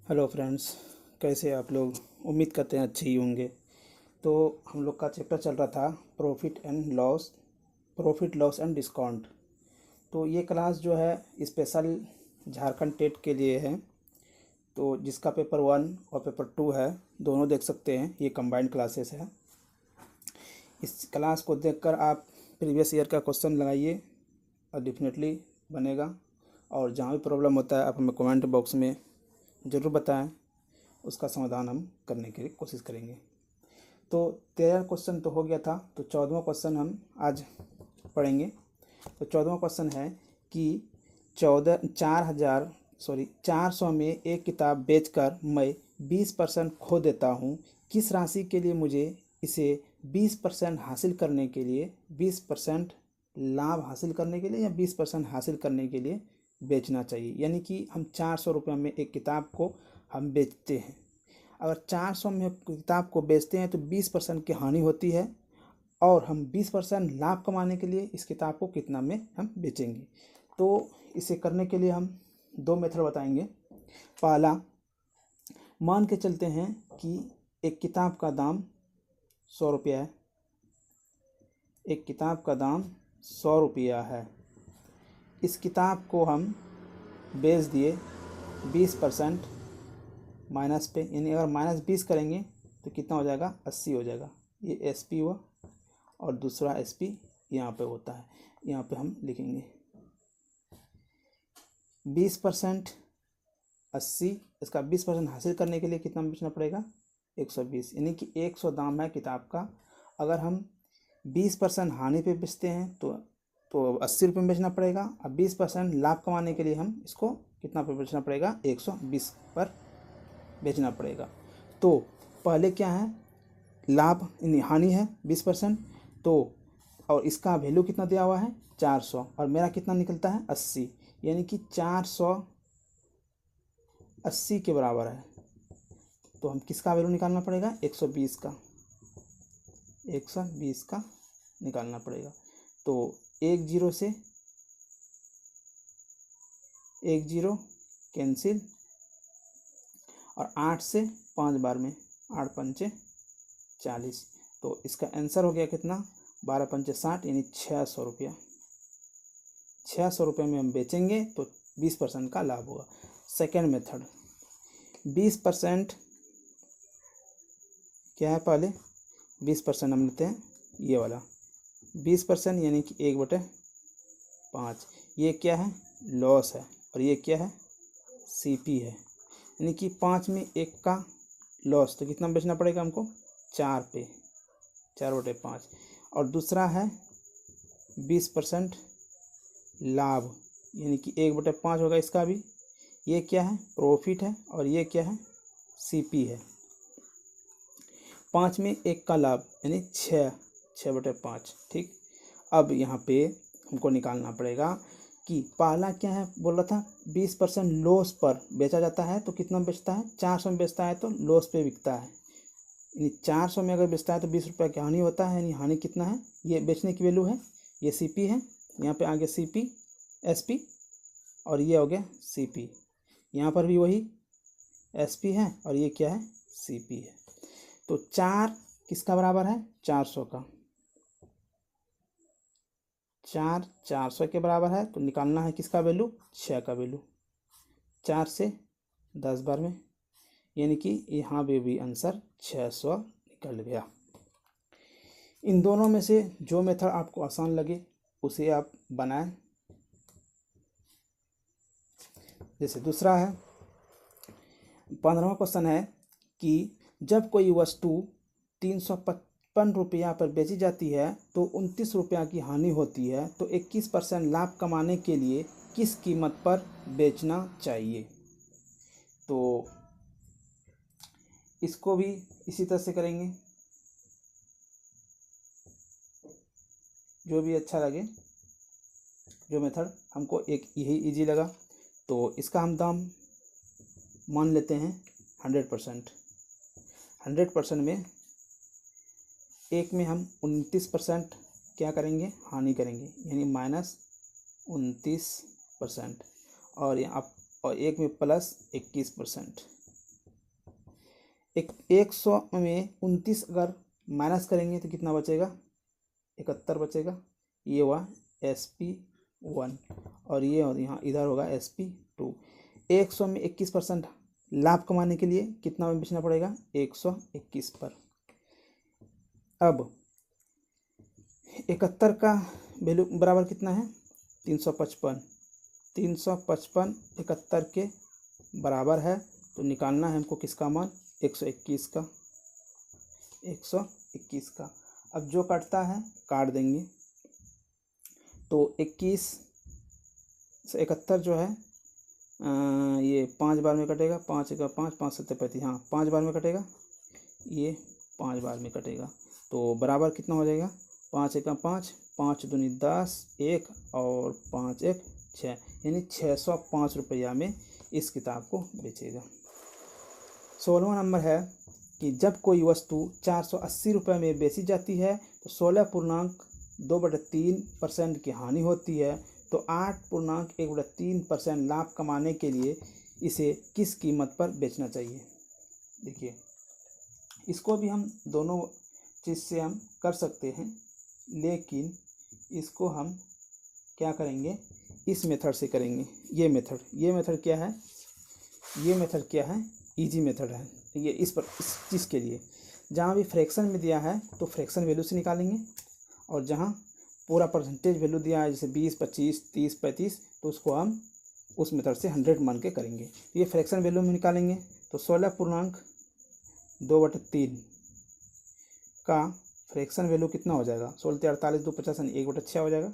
Hello friends, कैसे आप लोग। उम्मीद करते हैं अच्छे ही होंगे। तो हम लोग का चैप्टर चल रहा था प्रॉफिट लॉस एंड डिस्काउंट। तो ये क्लास जो है स्पेशल झारखंड टेट के लिए है। तो जिसका पेपर 1 और पेपर 2 है, दोनों देख सकते हैं। ये कंबाइंड क्लासेस है। इस क्लास को देखकर आप प्रीवियस ईयर का क्वेश्चन लगाइए और डेफिनेटली बनेगा। और जहाँ भी प्रॉब्लम होता है आप हमें कमेंट बॉक्स में ज़रूर बताएं, उसका समाधान हम करने की कोशिश करेंगे। तो 13 क्वेश्चन तो हो गया था, तो 14वां क्वेश्चन हम आज पढ़ेंगे। तो 14वां क्वेश्चन है कि 400 में एक किताब बेचकर मैं 20% खो देता हूँ। किस राशि के लिए मुझे इसे 20% हासिल करने के लिए 20% लाभ हासिल करने के लिए या 20% हासिल करने के लिए बेचना चाहिए। यानी कि हम 400 रुपये में एक किताब को हम बेचते हैं। अगर 400 में किताब को बेचते हैं तो 20% की हानि होती है, और हम 20% लाभ कमाने के लिए इस किताब को कितना में हम बेचेंगे। तो इसे करने के लिए हम दो मेथड बताएंगे। पहला, मान के चलते हैं कि एक किताब का दाम 100 रुपया है। एक किताब का दाम 100 रुपया है। इस किताब को हम बेच दिए 20% माइनस पे, यानी अगर -20 करेंगे तो कितना हो जाएगा, 80 हो जाएगा। ये SP हुआ और दूसरा SP यहाँ पे होता है। यहाँ पे हम लिखेंगे 20% 80, इसका 20% हासिल करने के लिए कितना बेचना पड़ेगा, 120। यानी कि 100 दाम है किताब का। अगर हम 20% हानि पे बेचते हैं तो 80 रुपये में बेचना पड़ेगा। अब 20% लाभ कमाने के लिए हम इसको कितना पे बेचना पड़ेगा, 120 पर बेचना पड़ेगा। तो पहले क्या है, लाभ हानि है 20%। तो और इसका वैल्यू कितना दिया हुआ है, 400, और मेरा कितना निकलता है, 80। यानी कि 400 80 के बराबर है। तो हम किसका वैल्यू निकालना पड़ेगा, 120 का 120 का निकालना पड़ेगा। तो 1 0 से 1 0 कैंसिल, और 8 से 5 बार में 8 पंचे 40। तो इसका आंसर हो गया कितना, 12 पंचे 60, यानी 600 रुपया। 600 रुपये में हम बेचेंगे तो 20% का लाभ होगा। सेकेंड मेथड, 20% क्या है, पहले 20% हम लेते हैं ये वाला 20%, यानी कि 1/5। ये क्या है, लॉस है, और ये क्या है, CP है। यानी कि 5 में 1 का लॉस, तो कितना बेचना पड़ेगा हमको, 4 पे 4/5। और दूसरा है 20% लाभ, यानी कि 1/5 होगा इसका भी। ये क्या है, प्रॉफिट है, और ये क्या है, CP है। 5 में 1 का लाभ, यानी 6/5। ठीक। अब यहाँ पे हमको निकालना पड़ेगा कि पहला क्या है, बोल रहा था 20% लॉस पर बेचा जाता है। तो कितना बेचता है, 400 में बेचता है तो लॉस पे बिकता है। यानी 400 में अगर बेचता है तो 20 रुपये की हानि होता है। यानी हानि कितना है, ये बेचने की वैल्यू है, ये CP है। यहाँ पे आगे CP SP, और ये हो गया CP। यहाँ पर भी वही SP है, और ये क्या है, CP है। तो 4 किसका बराबर है, 400 का। 4 400 के बराबर है, तो निकालना है किसका वैल्यू, 6 का वैल्यू। 4 से 10 बार में, यानी कि यहाँ पे भी आंसर 600 निकल गया। इन दोनों में से जो मेथड आपको आसान लगे उसे आप बनाएं। जैसे दूसरा है, 15वां क्वेश्चन है कि जब कोई वस्तु 355 रुपया पर बेची जाती है तो 29 रुपया की हानि होती है। तो 21% लाभ कमाने के लिए किस कीमत पर बेचना चाहिए। तो इसको भी इसी तरह से करेंगे, जो भी अच्छा लगे, जो मेथड हमको एक यही इजी लगा। तो इसका हम दाम मान लेते हैं 100%। 100% में एक में हम 29% क्या करेंगे, हानि करेंगे, यानी -29%। और यहाँ और एक में +21%। 100 में 29 अगर माइनस करेंगे तो कितना बचेगा, 71 बचेगा। ये हुआ SP1 और ये और यहाँ इधर होगा SP2। 100 में 21% लाभ कमाने के लिए कितना में बेचना पड़ेगा, 121 पर। अब 71 का वैल्यू बराबर कितना है, 355। 355 71 के बराबर है, तो निकालना है हमको किसका मान, 121 का। 121 का अब जो कटता है काट देंगे, तो 21 से 71 जो है ये 5 बार में कटेगा, 5 का 5, 5 7 35, हाँ 5 बार में कटेगा, ये 5 बार में कटेगा। तो बराबर कितना हो जाएगा, 5 का 5, 5 दूनी 10, 1 और 5 1 6, यानी 605 रुपया में इस किताब को बेचेगा। 16वां नंबर है कि जब कोई वस्तु 480 रुपये में बेची जाती है तो 16.2/3% की हानि होती है, तो 8.1/3% लाभ कमाने के लिए इसे किस कीमत पर बेचना चाहिए। देखिए इसको भी हम दोनों चीज़ से हम कर सकते हैं, लेकिन इसको हम क्या करेंगे, इस मेथड से करेंगे। ये मेथड क्या है, ये मेथड क्या है, इजी मेथड है। ये इस चीज़ के लिए जहाँ भी फ्रैक्शन में दिया है तो फ्रैक्शन वैल्यू से निकालेंगे, और जहाँ पूरा परसेंटेज वैल्यू दिया है जैसे 20, 25, 30, 35, तो उसको हम उस मेथड से 100 मान के करेंगे। तो ये फ्रैक्शन वैल्यू में निकालेंगे, तो 16.2/3 का फ्रैक्शन वैल्यू कितना हो जाएगा, 16 48 2 50 1/6 हो जाएगा।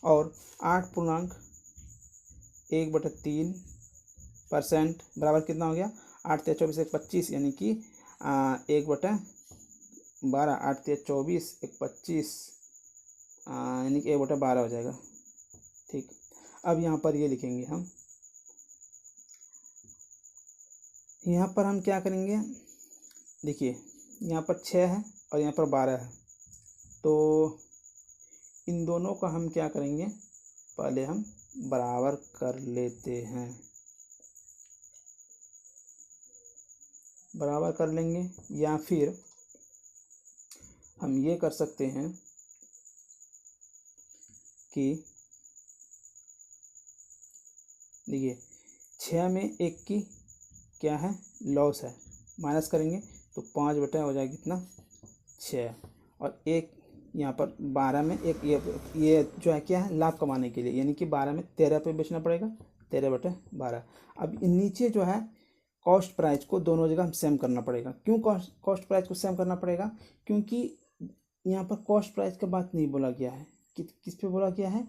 और 8.1/3% बराबर कितना हो गया, 8 3 24 1 25, यानी कि 1/12, 8 3 24 1 25, यानी कि 1/12 हो जाएगा। ठीक, अब यहाँ पर ये लिखेंगे हम, यहाँ पर हम क्या करेंगे, देखिए यहाँ पर 6 है और यहाँ पर 12 है, तो इन दोनों का हम क्या करेंगे, पहले हम बराबर कर लेते हैं, बराबर कर लेंगे। या फिर हम ये कर सकते हैं कि देखिए 6 में 1 की क्या है, लॉस है, माइनस करेंगे तो 5 बटा हो जाएगा कितना, 6, और 1 यहाँ पर 12 में 1, ये जो है क्या है, लाभ कमाने के लिए, यानी कि 12 में 13 पे बेचना पड़ेगा, 13/12। अब नीचे जो है कॉस्ट प्राइस को दोनों जगह हम सेम करना पड़ेगा। क्यों कॉस्ट प्राइस को सेम करना पड़ेगा, क्योंकि यहाँ पर कॉस्ट प्राइस का बात नहीं बोला गया है, किस पे बोला गया है,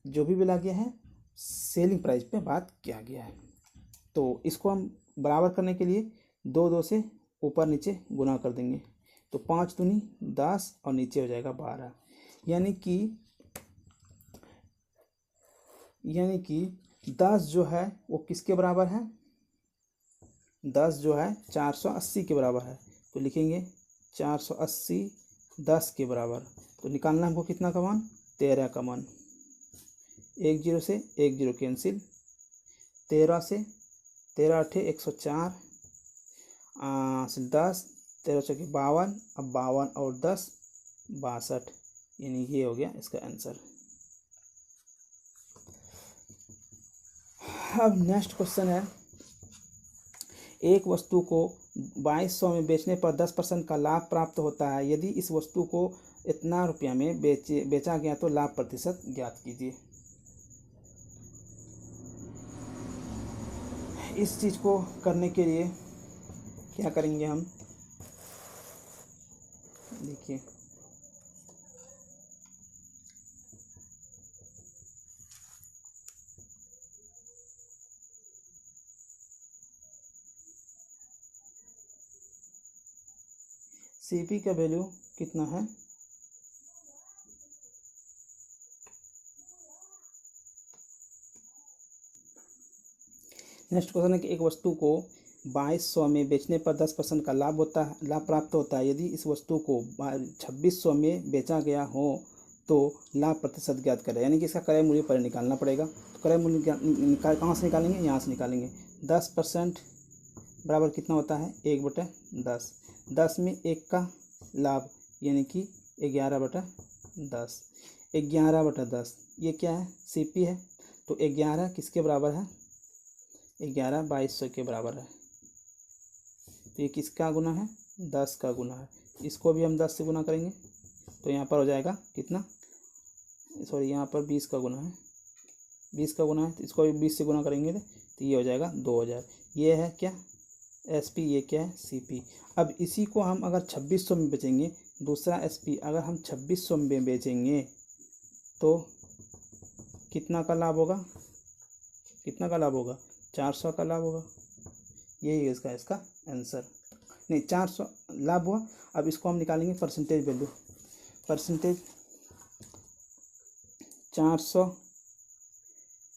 जो भी बोला गया है सेलिंग प्राइस पे बात किया गया है। तो इसको हम बराबर करने के लिए 2 से ऊपर नीचे गुना कर देंगे, तो 5 दूनी 10 और नीचे हो जाएगा 12, यानी कि 10 जो है वो किसके बराबर है, 10 जो है 480 के बराबर है, तो लिखेंगे 480 10 के बराबर। तो निकालना हमको कितना का मान, 13 का मान। 1 0 से 1 0 कैंसिल, 13 से 13 8 104, 10 13 चौके 52, अब 52 और 10 62, यानी ये हो गया इसका आंसर। अब नेक्स्ट क्वेश्चन है, एक वस्तु को 2200 में बेचने पर 10% का लाभ प्राप्त होता है, यदि इस वस्तु को इतना रुपया में बेचा गया तो लाभ प्रतिशत ज्ञात कीजिए। इस चीज़ को करने के लिए क्या करेंगे हम, देखिए CP का वैल्यू कितना है, नेक्स्ट क्वेश्चन है कि एक वस्तु को 2200 में बेचने पर 10% का लाभ प्राप्त होता है, यदि इस वस्तु को 2600 में बेचा गया हो तो लाभ प्रतिशत ज्ञात करें, यानी कि इसका क्रय मूल्य पर निकालना पड़ेगा। तो क्रय मूल्य कहाँ से निकालेंगे, यहाँ से निकालेंगे। 10% बराबर कितना होता है 1/10। 10 में 1 का लाभ यानी कि 11/10। 11/10 ये क्या है सीपी है। तो 11 किसके बराबर है 11 2200 के बराबर है। तो ये किसका गुना है 10 का गुना है। इसको भी हम 10 से गुना करेंगे तो यहाँ पर हो जाएगा कितना, सॉरी यहाँ पर 20 का गुना है, 20 का गुना है तो इसको भी 20 से गुना करेंगे तो ये हो जाएगा 2000। ये है क्या एसपी, ये क्या है सीपी। अब इसी को हम अगर 2600 में बेचेंगे, दूसरा एसपी अगर हम 2600 में बेचेंगे तो कितना का लाभ होगा, कितना का लाभ होगा 400 का लाभ होगा। यही है इसका आंसर। नहीं 400 लाभ हुआ। अब इसको हम निकालेंगे percentage value, percentage 400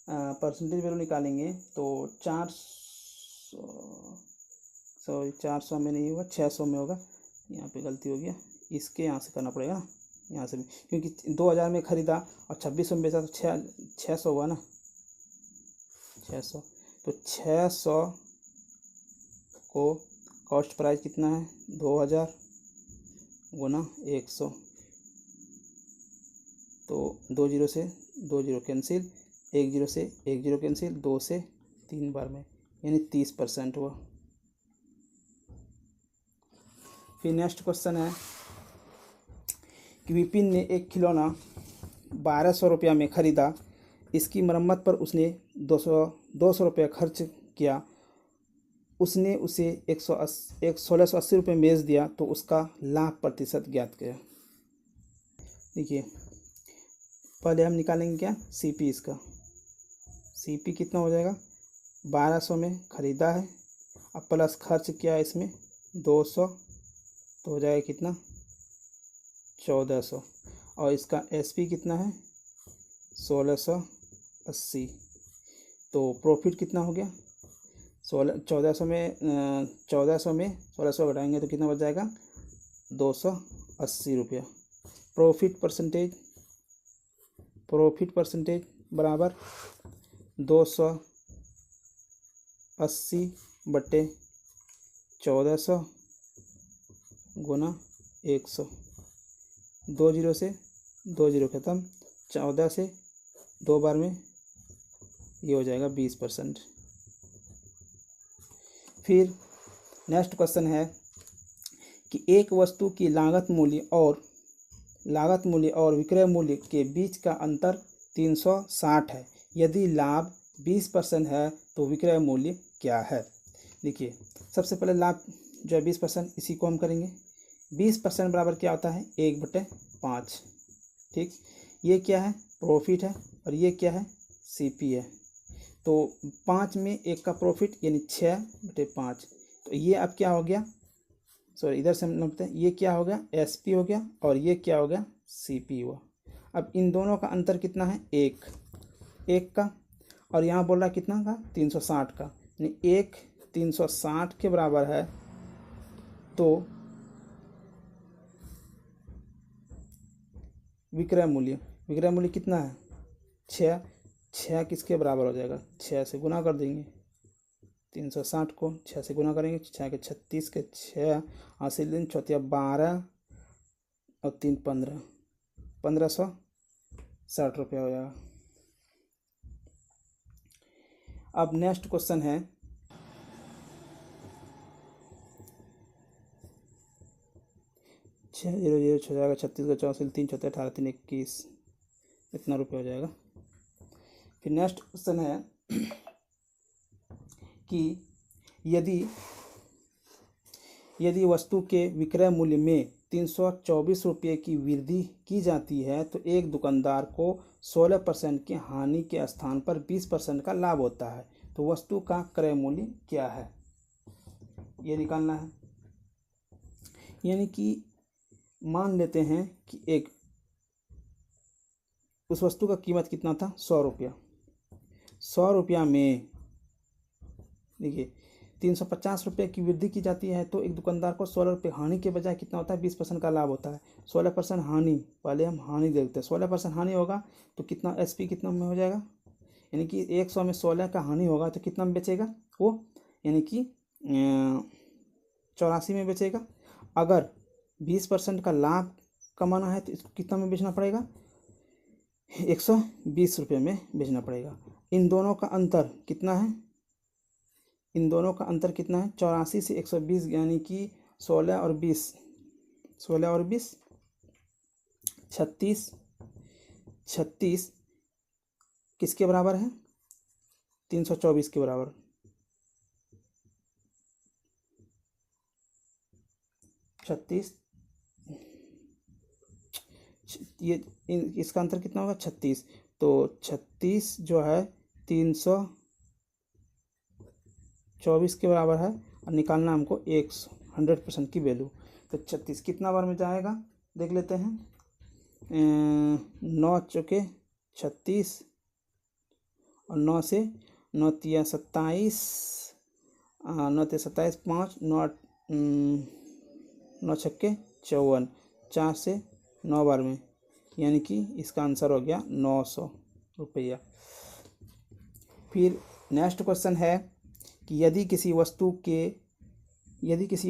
percentage value निकालेंगे तो 400 में नहीं होगा 600 में होगा। यहाँ पे गलती हो गया, इसके यहाँ से करना पड़ेगा ना, यहाँ से भी, क्योंकि 2000 में ख़रीदा और 2600 में बेचा तो 600 हुआ ना, 600। तो 600 को कॉस्ट प्राइस कितना है 2000 गुना 100। तो 2 जीरो से 2 जीरो कैंसिल, 1 जीरो से 1 जीरो कैंसिल, 2 से 3 बार में यानी 30% हुआ। फिर नेक्स्ट क्वेश्चन है कि विपिन ने एक खिलौना 1200 रुपया में ख़रीदा। इसकी मरम्मत पर उसने 200 रुपया खर्च किया। उसने उसे 1680 रुपये में बेच दिया तो उसका लाभ प्रतिशत ज्ञात किया। देखिए पहले हम निकालेंगे क्या सीपी, इसका सीपी कितना हो जाएगा 1200 में ख़रीदा है, अब प्लस खर्च किया इसमें 200 तो हो जाएगा कितना 1400। और इसका एसपी कितना है 1680। तो प्रॉफिट कितना हो गया 1400 में 1600 घटाएंगे तो कितना बच जाएगा 280 रुपया। प्रॉफिट परसेंटेज बराबर 280/1400 गुना 100। 2 जीरो से 2 जीरो ख़त्म, 14 से 2 बार में ये हो जाएगा 20%। फिर नेक्स्ट क्वेश्चन है कि एक वस्तु की लागत मूल्य और विक्रय मूल्य के बीच का अंतर 360 है। यदि लाभ 20% है तो विक्रय मूल्य क्या है। देखिए सबसे पहले लाभ जो है 20%, इसी को हम करेंगे। 20% बराबर क्या होता है 1/5। ठीक, ये क्या है प्रॉफिट है और ये क्या है सीपी है। तो 5 में 1 का प्रॉफिट यानी 6/5। तो ये अब क्या हो गया, सॉरी इधर से हम लिखते हैं, ये क्या हो गया एसपी हो गया और ये क्या हो गया सीपी हुआ। अब इन दोनों का अंतर कितना है 1 का, और यहाँ बोल रहा कितना का 360 का, यानी 1 360 के बराबर है। तो विक्रय मूल्य कितना है 6 किसके बराबर हो जाएगा 6 से गुना कर देंगे। 360 को 6 से गुना करेंगे, 6 के 36 के 6 हासिल दिन 12 और 3 15, 1560 रुपया हो जाएगा। अब नेक्स्ट क्वेश्चन है 6 0 0 हो जाएगा, 36 का 34 3 14 18 3 21, इतना रुपया हो जाएगा। फिर नेक्स्ट क्वेश्चन है कि यदि वस्तु के विक्रय मूल्य में 324 रुपये की वृद्धि की जाती है तो एक दुकानदार को 16% की हानि के स्थान पर 20% का लाभ होता है। तो वस्तु का क्रय मूल्य क्या है ये निकालना है। यानी कि मान लेते हैं कि उस वस्तु का कीमत कितना था 100 रुपया। 100 रुपया में देखिए 350 रुपये की वृद्धि की जाती है तो एक दुकानदार को 16 रुपये हानि के बजाय कितना होता है 20% का लाभ होता है। 16% हानि, पहले हम हानि देखते हैं। 16% हानि होगा तो कितना एसपी कितना में हो जाएगा, यानी कि 100 में 16 का हानि होगा तो कितना में बेचेगा वो, यानी कि 84 में बेचेगा। अगर 20% का लाभ कमाना है तो इसको कितना में बेचना पड़ेगा, 120 रुपये में बेचना पड़ेगा। इन दोनों का अंतर कितना है, इन दोनों का अंतर कितना है, 84 से 120 यानी कि 16 और 20, 16 और 20 36, 36 किसके बराबर है, 324 के बराबर। 36, ये इसका अंतर कितना होगा, 36। तो 36 जो है 324 के बराबर है और निकालना हमको 100% की वैल्यू। तो 36 कितना बार में जाएगा देख लेते हैं। 9 चौके 36 और 9 से 9 तिया 27, 9 तिया 27, 5 9 छक्के 54, 4 से 9 बार में, यानी कि इसका आंसर हो गया 900 रुपया। फिर नेक्स्ट क्वेश्चन है कि यदि किसी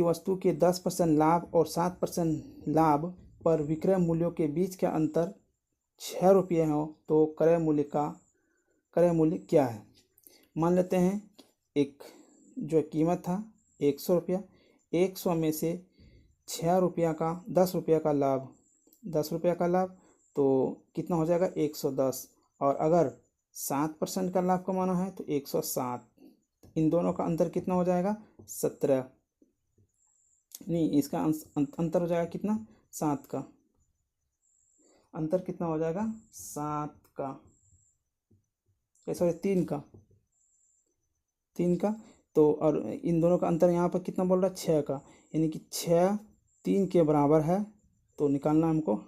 वस्तु के 10% लाभ और 7% लाभ पर विक्रय मूल्यों के बीच का अंतर 6 रुपये हो तो क्रय मूल्य क्या है। मान लेते हैं एक जो कीमत था 100 रुपया, 100 में से 6 रुपया का 10 रुपया का लाभ, 10 रुपया का लाभ तो कितना हो जाएगा 110, और अगर 7% का लाभ कमाना है तो 107। इन दोनों का अंतर कितना हो जाएगा 17, नहीं इसका अंतर हो जाएगा कितना 7 का, अंतर कितना हो जाएगा 7 का, कैसा हो 3 का, 3 का। तो और इन दोनों का अंतर यहाँ पर कितना बोल रहा है 6 का, यानी कि 6 3 के बराबर है। तो निकालना हमको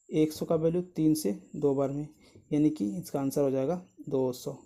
100 का वैल्यू 3 से 2 बार में, यानी कि इसका आंसर हो जाएगा 200।